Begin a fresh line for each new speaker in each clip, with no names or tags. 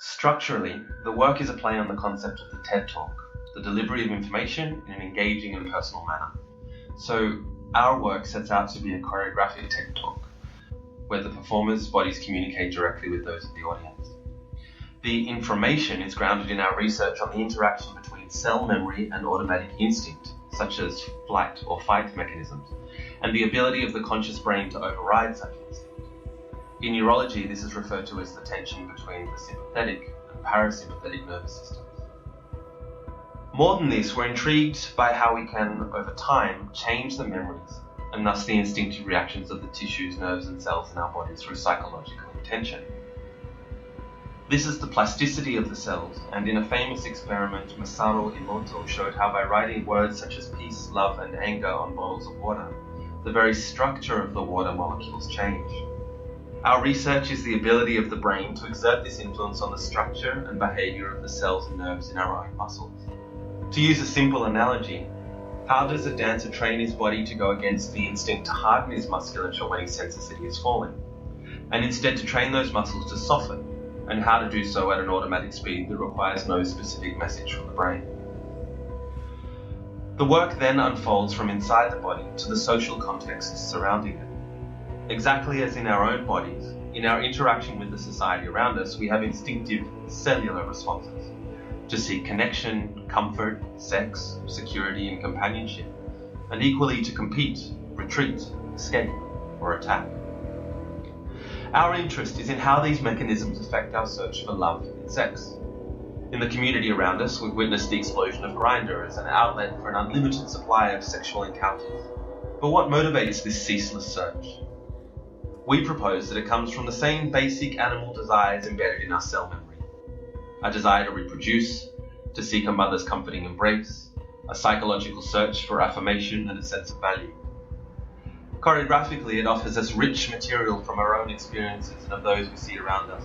Structurally, the work is a play on the concept of the TED Talk, the delivery of information in an engaging and personal manner. So our work sets out to be a choreographic TED Talk, where the performers' bodies communicate directly with those of the audience. The information is grounded in our research on the interaction between cell memory and automatic instinct, such as flight or fight mechanisms, and the ability of the conscious brain to override such instinct. In neurology, this is referred to as the tension between the sympathetic and parasympathetic nervous systems. More than this, we're intrigued by how we can, over time, change the memories and thus the instinctive reactions of the tissues, nerves and cells in our bodies through psychological intention. This is the plasticity of the cells, and in a famous experiment, Masaru Emoto showed how by writing words such as peace, love and anger on bottles of water, the very structure of the water molecules change. Our research is the ability of the brain to exert this influence on the structure and behavior of the cells and nerves in our own muscles. To use a simple analogy, how does a dancer train his body to go against the instinct to harden his musculature when he senses that he is falling, and instead to train those muscles to soften, and how to do so at an automatic speed that requires no specific message from the brain? The work then unfolds from inside the body to the social contexts surrounding it. Exactly as in our own bodies, in our interaction with the society around us, we have instinctive cellular responses to seek connection, comfort, sex, security and companionship, and equally to compete, retreat, escape, or attack. Our interest is in how these mechanisms affect our search for love and sex. In the community around us, we've witnessed the explosion of Grindr as an outlet for an unlimited supply of sexual encounters. But what motivates this ceaseless search? We propose that it comes from the same basic animal desires embedded in our cell memory. A desire to reproduce, to seek a mother's comforting embrace, a psychological search for affirmation and a sense of value. Choreographically, it offers us rich material from our own experiences and of those we see around us.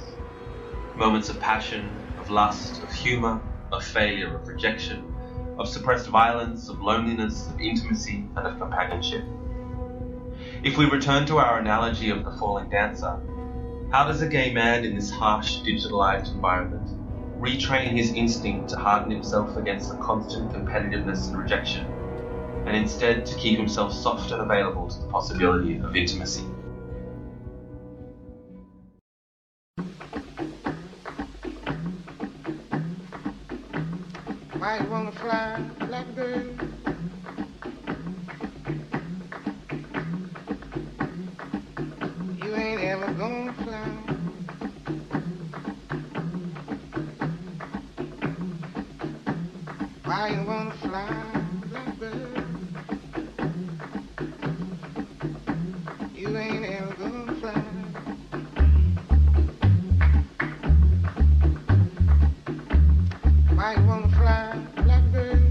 Moments of passion, of lust, of humour, of failure, of rejection, of suppressed violence, of loneliness, of intimacy, and of companionship. If we return to our analogy of the falling dancer, how does a gay man in this harsh, digitalized environment retrain his instinct to harden himself against the constant competitiveness and rejection, and instead to keep himself soft and available to the possibility of intimacy?
Why you wanna fly, blackbird? You ain't ever gonna fly. Why you wanna fly, blackbird? You ain't ever gonna fly. Why you wanna fly, blackbird?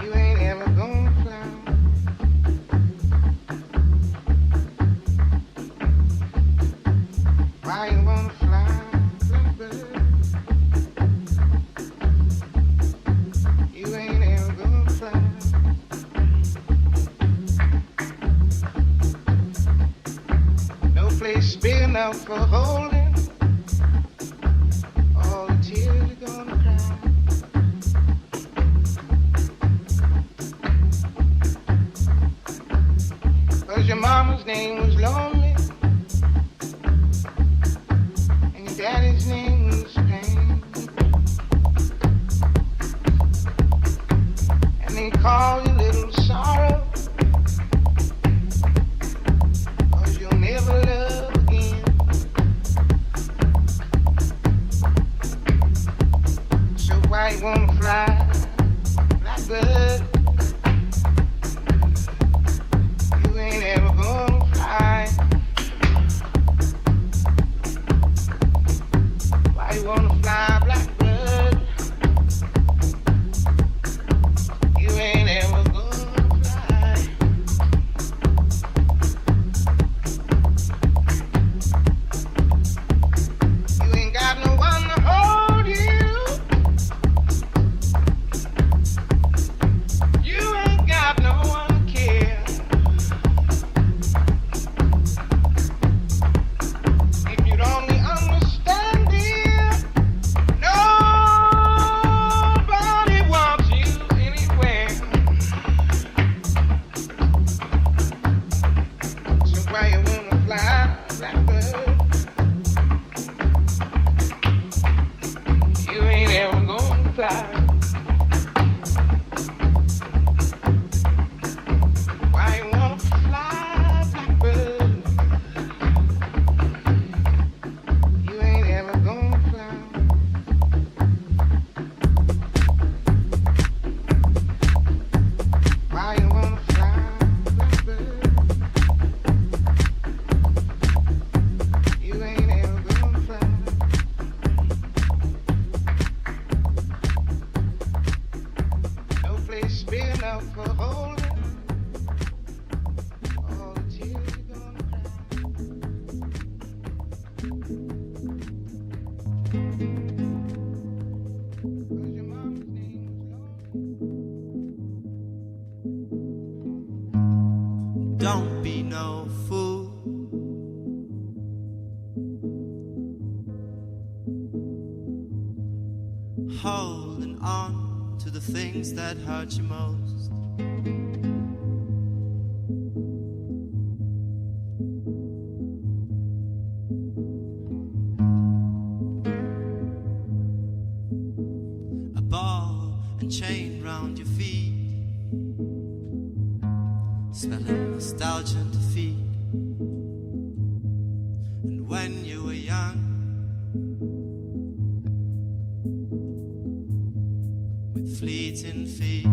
You ain't ever gonna fly. Why you wanna fly, blackbird? You ain't ever gonna fly. No place big enough for holding all the tears you're gonna cry. Cause your mama's name was lonely and your daddy's name was pain, and they call you little sorrow. Cause you'll never love again. So why you wanna fly, blackbird? You ain't ever gonna fly. Why you wanna fly, blackbird? You ain't ever gonna fly. You ain't got no one to hold you. fly? Why you wanna fly, blackbird? You ain't ever gonna fly. Why you wanna fly, blackbird? You ain't ever gonna fly. No place big enough for holding all the tears you're gonna cry. Cause your mama's name was Lord.
Don't be no fool. Holding on to the things that hurt you most. A ball and chain round your feet, smelling nostalgia and defeat. And when you were young, with fleeting feet,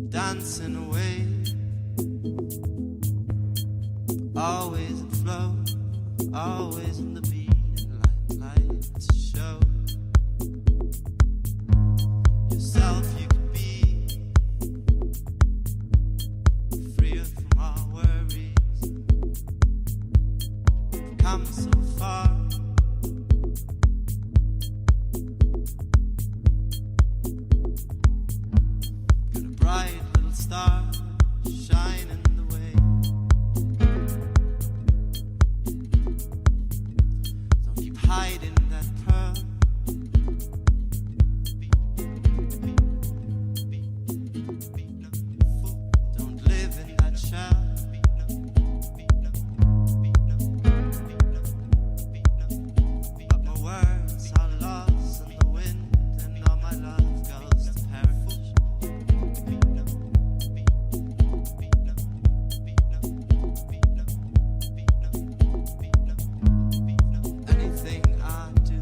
dancing away, always in flow, always in the beat, and lights show yourself you could be, freer from all worries, come so far. Got a bright little star shining the way. Don't keep hiding that pearl. Don't live in that shell. But my words are lost in the wind, and all my love goes to perish. Anything I do,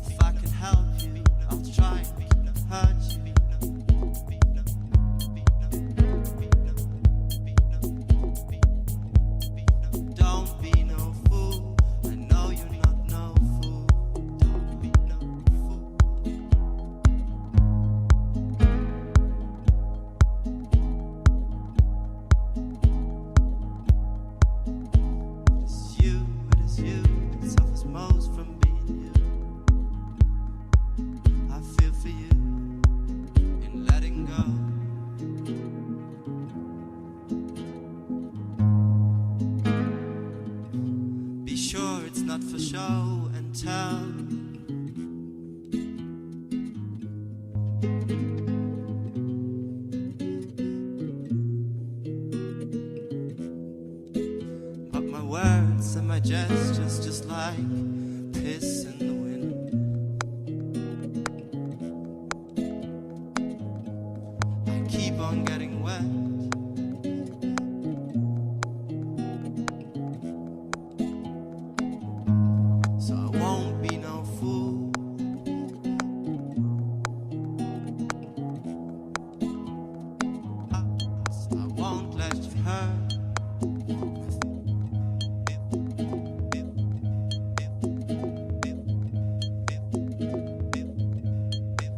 if I can help you, I'll try and hurt you. Don't be no fool. I know you're not no fool. Don't be no fool. It is you that suffers most from being you. I feel for you in letting go. Be sure it's not for show and tell. But my words and my gestures just like piss in the wind. I keep on getting wet. So I won't be no fool. So I won't let you hurt.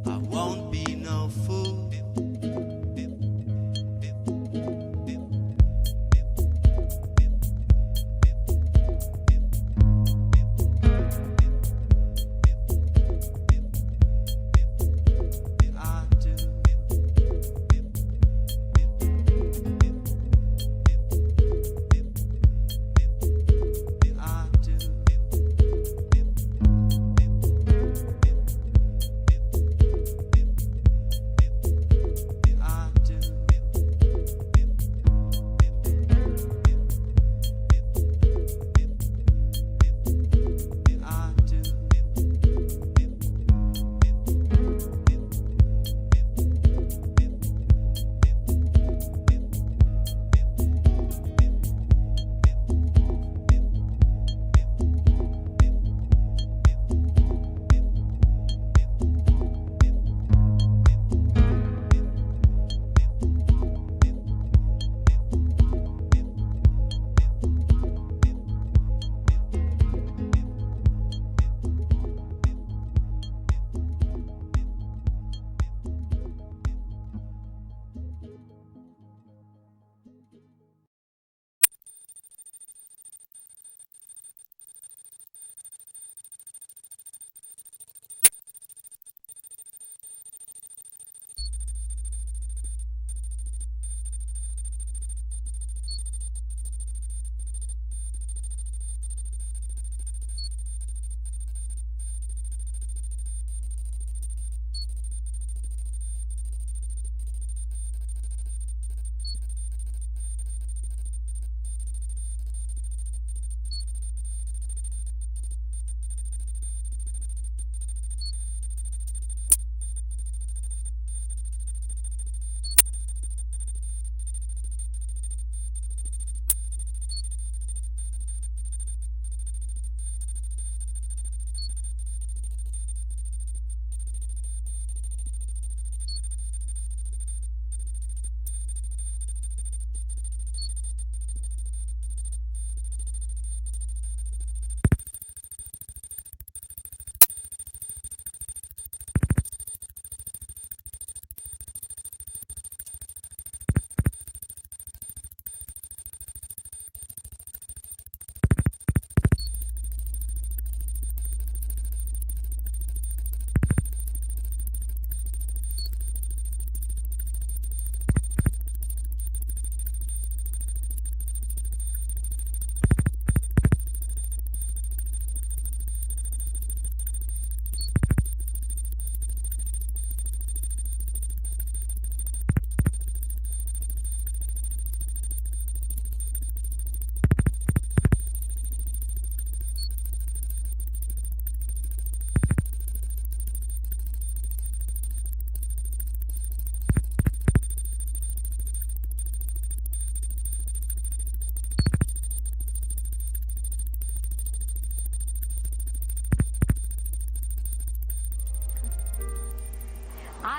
I won't be no fool.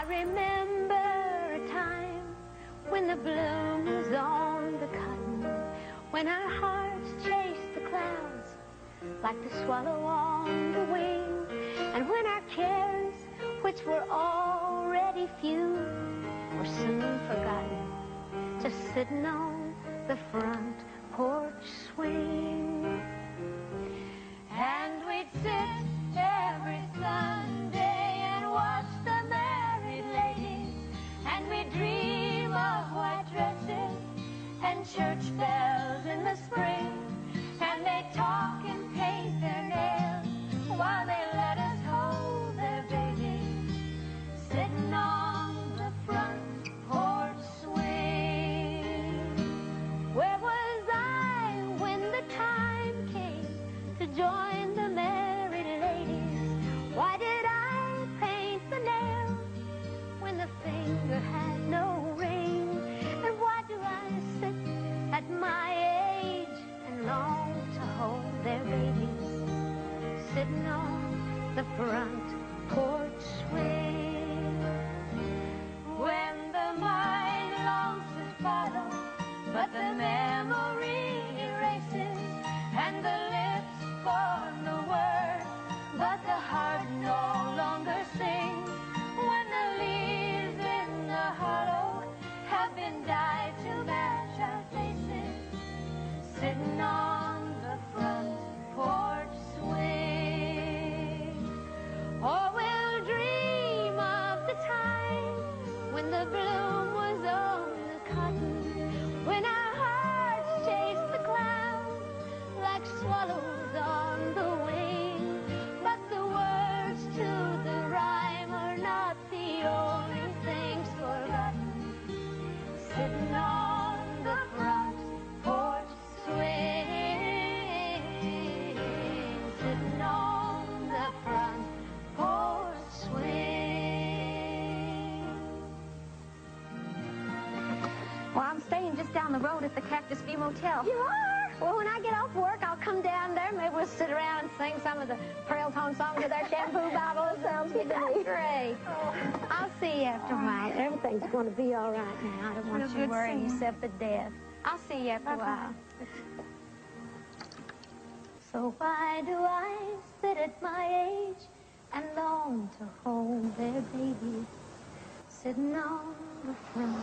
remember a time when the bloom was on the cotton, when our hearts chased the clouds like the swallow on the wing, and when our cares, which were already few, were soon forgotten, just sitting on the front porch swing. And we'd sit every Sunday and watch the married ladies, and we'd dream of white dresses and church bells in the spring, and they'd talk and paint their nails while they let us hold their babies, sitting on the front porch swing. Where was I when the time came to join the married ladies? Why did I paint the nail when the finger had no ring? And why do I sit at my age and long to hold their babies, sitting on the front porch swing? When the mind longs to follow, but the memory erases, and the lips form the word, but the heart no longer sings. When the leaves in the hollow have been dyed to match our faces, sitting on the front porch swing. Or we'll dream of the time when the bloom was on the cotton, when our hearts chased the clouds like swallows on the wing. But the words to the rhyme are not the only things forgotten, sitting on the front porch swing, sitting on the front porch swing.
Well, I'm staying just down the road at the Cactus View Motel.
You are? Well, when I get off work, I'll come down there. Maybe we'll sit around and sing some of the Trail Tone songs with our shampoo bottle. Sounds good to me. Great. I'll see you after a while. Everything's going to be all right now. I don't want you worrying yourself to death. I'll see you after a while. So why do I sit at my age and long to hold their babies, sitting on the front